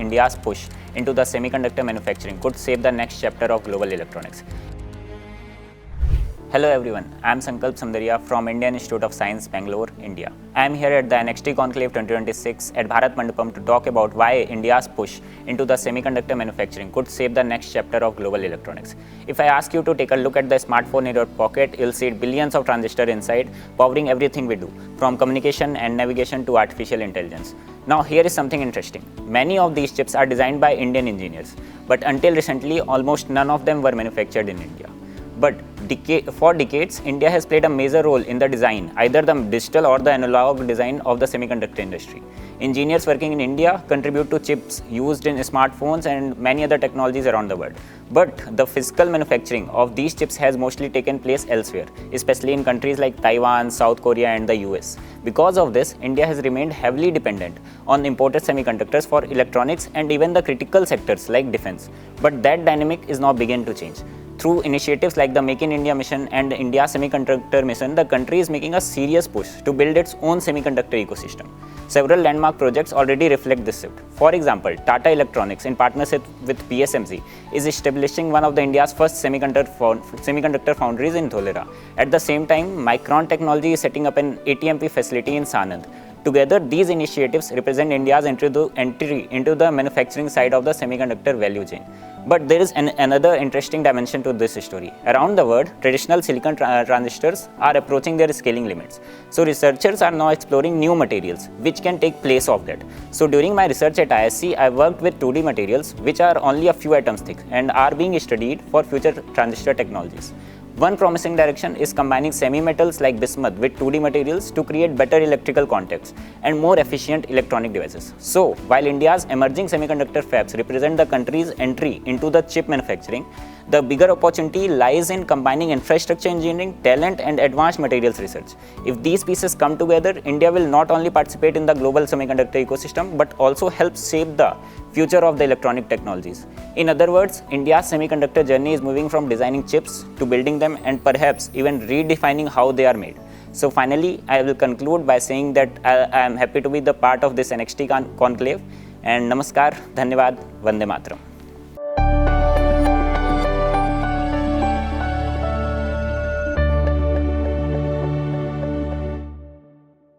India's push into the semiconductor manufacturing could shape the next chapter of global electronics. Hello everyone, I am Sankalp Samdariya from Indian Institute of Science, Bangalore, India. I am here at the NXT Conclave 2026 at Bharat Mandapam to talk about why India's push into the semiconductor manufacturing could shape the next chapter of global electronics. If I ask you to take a look at the smartphone in your pocket, you'll see billions of transistors inside, powering everything we do, from communication and navigation to artificial intelligence. Now here is something interesting. Many of these chips are designed by Indian engineers, but until recently, almost none of them were manufactured in India. But for decades, India has played a major role in the design, either the digital or the analog design of the semiconductor industry. Engineers working in India contribute to chips used in smartphones and many other technologies around the world. But the physical manufacturing of these chips has mostly taken place elsewhere, especially in countries like Taiwan, South Korea and the US. Because of this, India has remained heavily dependent on imported semiconductors for electronics and even the critical sectors like defense. But that dynamic is now beginning to change. Through initiatives like the Make in India mission and the India Semiconductor Mission, the country is making a serious push to build its own semiconductor ecosystem. Several landmark projects already reflect this shift. For example, Tata Electronics, in partnership with PSMC, is establishing one of India's first semiconductor foundries in Dholera. At the same time, Micron Technology is setting up an ATMP facility in Sanand. Together, these initiatives represent India's entry into the manufacturing side of the semiconductor value chain. But there is another interesting dimension to this story. Around the world, traditional silicon transistors are approaching their scaling limits. So researchers are now exploring new materials which can take place of that. So during my research at IISc, I worked with 2D materials which are only a few atoms thick and are being studied for future transistor technologies. One promising direction is combining semi-metals like bismuth with 2D materials to create better electrical contacts and more efficient electronic devices. So, while India's emerging semiconductor fabs represent the country's entry into the chip manufacturing, the bigger opportunity lies in combining infrastructure engineering, talent and advanced materials research. If these pieces come together, India will not only participate in the global semiconductor ecosystem but also help shape the future of the electronic technologies. In other words, India's semiconductor journey is moving from designing chips to building them and perhaps even redefining how they are made. So finally, I will conclude by saying that I am happy to be the part of this NXT conclave, and namaskar, dhanyavad, vande matram.